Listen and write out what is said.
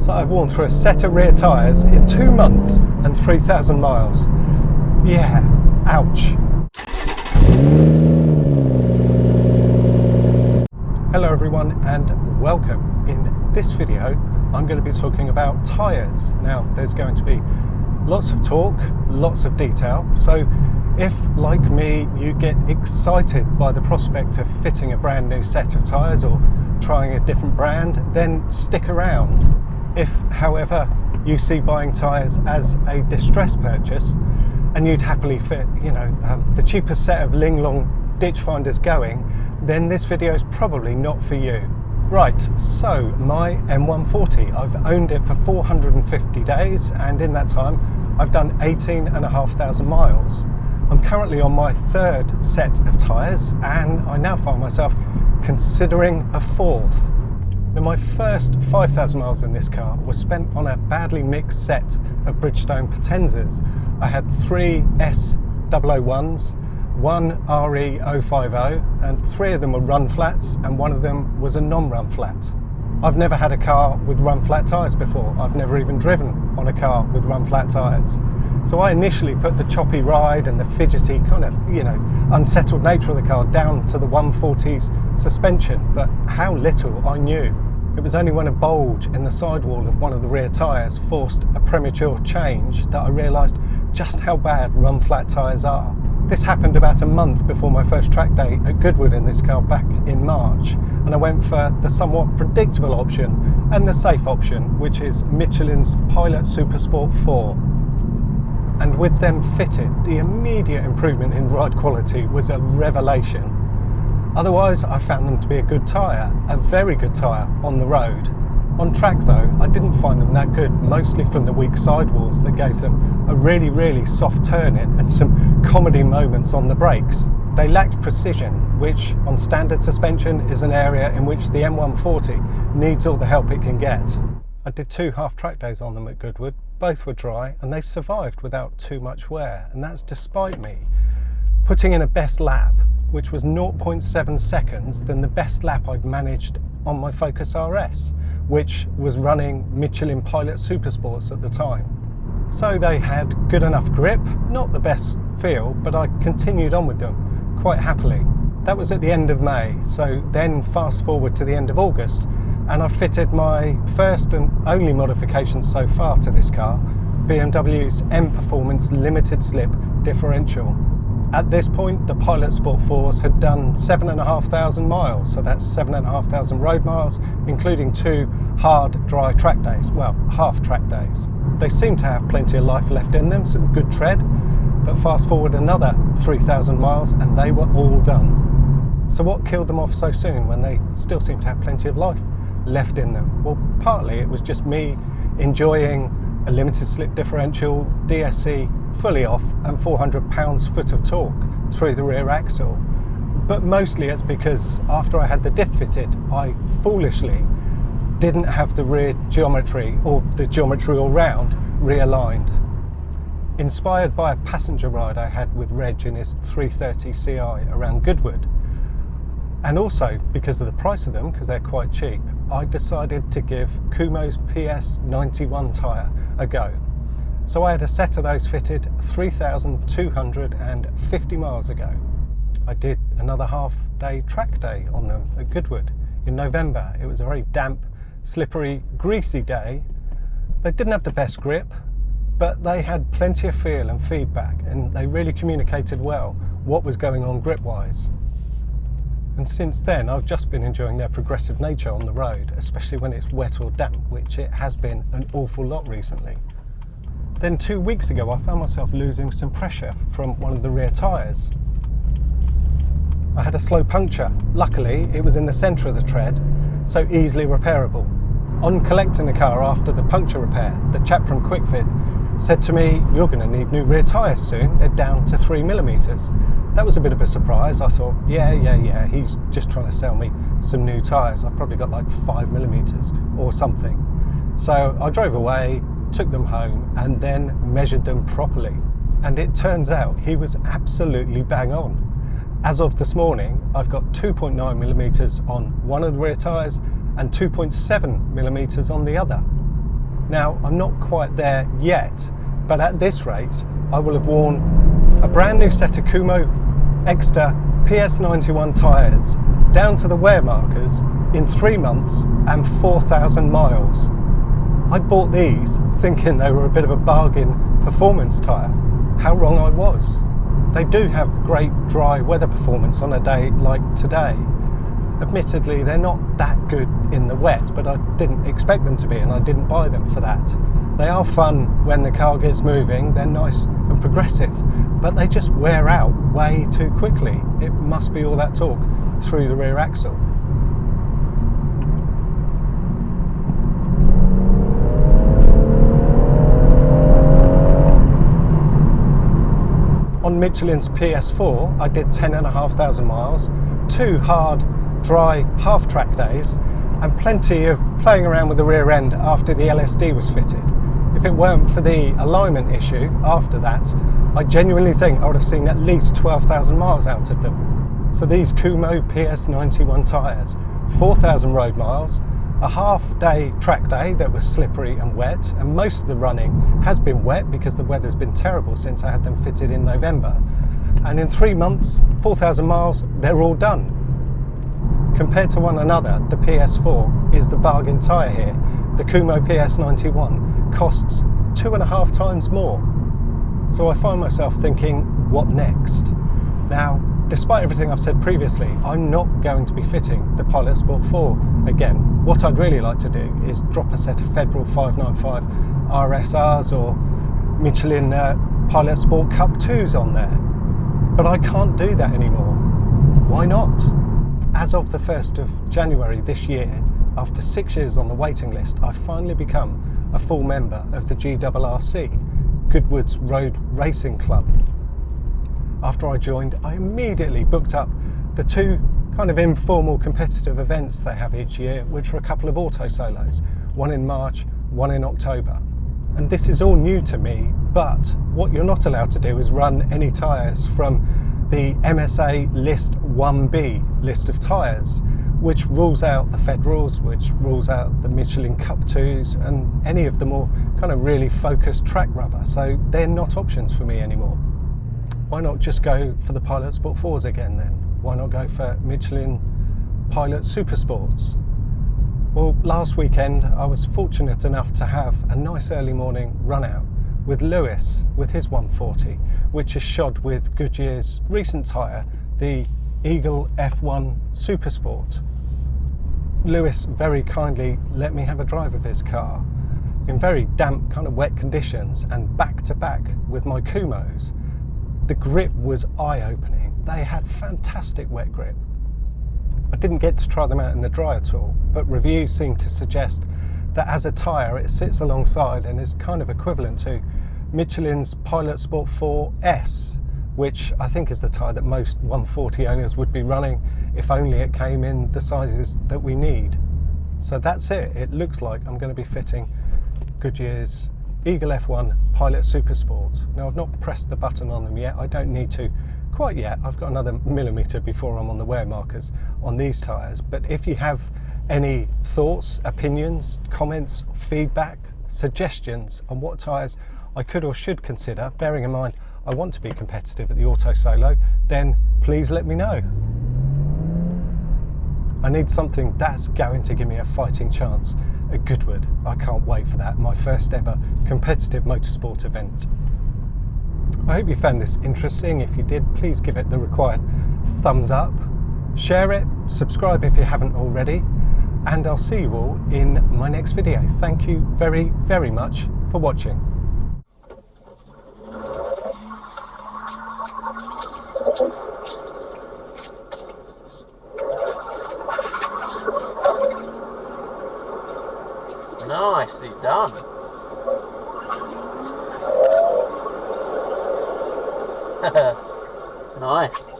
So I've worn through a set of rear tyres in 2 months and 3,000 miles. Yeah, ouch. Hello everyone and welcome. In this video I'm going to be talking about tyres. Now there's going to be lots of talk, lots of detail, so if, like me, you get excited by the prospect of fitting a brand new set of tyres or trying a different brand, then stick around. If, however, you see buying tyres as a distress purchase and you'd happily fit, the cheapest set of Ling Long ditch finders going, then this video is probably not for you. Right, so my M140, I've owned it for 450 days and in that time I've done 18,500 miles. I'm currently on my third set of tyres and I now find myself considering a fourth. Now my first 5,000 miles in this car was spent on a badly mixed set of Bridgestone Potenzas. I had 3 S001s, 1 RE050, and 3 of them were run flats and 1 of them was a non-run flat. I've never had a car with run flat tyres before. I've never even driven on a car with run flat tyres. So I initially put the choppy ride and the fidgety kind of, unsettled nature of the car down to the 140's suspension, but how little I knew. It was only when a bulge in the sidewall of one of the rear tyres forced a premature change that I realised just how bad run flat tyres are. This happened about a month before my first track day at Goodwood in this car back in March, and I went for the somewhat predictable option and the safe option, which is Michelin's Pilot Supersport 4. And with them fitted, the immediate improvement in ride quality was a revelation. Otherwise, I found them to be a good tyre, a very good tyre on the road. On track though, I didn't find them that good, mostly from the weak sidewalls that gave them a really soft turn-in and some comedy moments on the brakes. They lacked precision, which on standard suspension is an area in which the M140 needs all the help it can get. I did 2 half-track days on them at Goodwood. Both were dry and they survived without too much wear, and that's despite me putting in a best lap, which was 0.7 seconds than the best lap I'd managed on my Focus RS, which was running Michelin Pilot Supersports at the time. So they had good enough grip, not the best feel, but I continued on with them quite happily. That was at the end of May, so then fast forward to the end of August, and I fitted my first and only modification so far to this car, BMW's M Performance limited slip differential. At this point, the Pilot Sport 4s had done 7,500 miles, so that's 7,500 road miles, including 2 hard, dry track days, well, half track days. They seem to have plenty of life left in them, some good tread, but fast forward another 3,000 miles and they were all done. So what killed them off so soon when they still seem to have plenty of life left in them? Well, partly it was just me enjoying a limited slip differential, DSC fully off and 400 pounds-foot of torque through the rear axle. But mostly it's because after I had the diff fitted, I foolishly didn't have the rear geometry, or the geometry all round, realigned. Inspired by a passenger ride I had with Reg in his 330 Ci around Goodwood, and also because of the price of them, because they're quite cheap, I decided to give Kumo's PS91 tyre a go. So I had a set of those fitted 3,250 miles ago. I did another half-day track day on them at Goodwood in November. It was a very damp, slippery, greasy day. They didn't have the best grip, but they had plenty of feel and feedback, and they really communicated well what was going on grip-wise. And since then, I've just been enjoying their progressive nature on the road, especially when it's wet or damp, which it has been an awful lot recently. Then 2 weeks ago, I found myself losing some pressure from one of the rear tyres. I had a slow puncture. Luckily, it was in the centre of the tread, so easily repairable. On collecting the car after the puncture repair, the chap from QuickFit said to me, "You're going to need new rear tyres soon, they're down to 3mm. That was a bit of a surprise. I thought, yeah, he's just trying to sell me some new tyres. I've probably got like 5mm or something. So I drove away, took them home and then measured them properly. And it turns out he was absolutely bang on. As of this morning, I've got 2.9mm on one of the rear tyres and 2.7mm on the other. Now, I'm not quite there yet, but at this rate, I will have worn a brand new set of Kumo Extra PS91 tyres down to the wear markers in 3 months and 4,000 miles. I bought these thinking they were a bit of a bargain performance tyre. How wrong I was. They do have great dry weather performance on a day like today. Admittedly, they're not that good in the wet, but I didn't expect them to be, and I didn't buy them for that. They are fun when the car gets moving, they're nice and progressive, but they just wear out way too quickly. It must be all that torque through the rear axle. On Michelin's PS4, I did 10,500 miles, 2 hard, dry half-track days, and plenty of playing around with the rear end after the LSD was fitted. If it weren't for the alignment issue after that, I genuinely think I would have seen at least 12,000 miles out of them. So these Kumo PS91 tyres, 4,000 road miles, a half-day track day that was slippery and wet, and most of the running has been wet because the weather's been terrible since I had them fitted in November. And in 3 months, 4,000 miles, they're all done. Compared to one another, the PS4 is the bargain tyre here. The Kumo PS91 costs 2.5 times more. So I find myself thinking, what next? Now, despite everything I've said previously, I'm not going to be fitting the Pilot Sport 4 again. What I'd really like to do is drop a set of Federal 595 RSRs or Michelin Pilot Sport Cup 2s on there. But I can't do that anymore. Why not? As of the 1st of January this year, after 6 years on the waiting list, I've finally become a full member of the GRRC, Goodwood's Road Racing Club. After I joined, I immediately booked up the 2 kind of informal competitive events they have each year, which are a couple of auto solos, one in March, one in October. And this is all new to me, but what you're not allowed to do is run any tyres from the MSA List 1B list of tyres, which rules out the Federals, which rules out the Michelin Cup 2s and any of the more kind of really focused track rubber. So they're not options for me anymore. Why not just go for the Pilot Sport 4s again then? Why not go for Michelin Pilot Super Sports? Well, last weekend I was fortunate enough to have a nice early morning run out with Lewis with his 140, which is shod with Goodyear's recent tyre, the Eagle F1 Super Sport. Lewis very kindly let me have a drive of his car in very damp, kind of wet conditions, and back to back with my Kumos. The grip was eye-opening. They had fantastic wet grip. I didn't get to try them out in the dry at all, but reviews seem to suggest that as a tyre it sits alongside and is kind of equivalent to Michelin's Pilot Sport 4S, which I think is the tyre that most 140 owners would be running if only it came in the sizes that we need. So that's it. It looks like I'm going to be fitting Goodyear's Eagle F1 Pilot Super Sport. Now, I've not pressed the button on them yet. I don't need to quite yet. I've got another millimetre before I'm on the wear markers on these tyres. But if you have any thoughts, opinions, comments, feedback, suggestions on what tyres I could or should consider, bearing in mind I want to be competitive at the Auto Solo, then please let me know. I need something that's going to give me a fighting chance at Goodwood. I can't wait for that, my first ever competitive motorsport event. I hope you found this interesting. If you did, please give it the required thumbs up, share it, subscribe if you haven't already, and I'll see you all in my next video. Thank you very, very much for watching. Nicely done. Nice.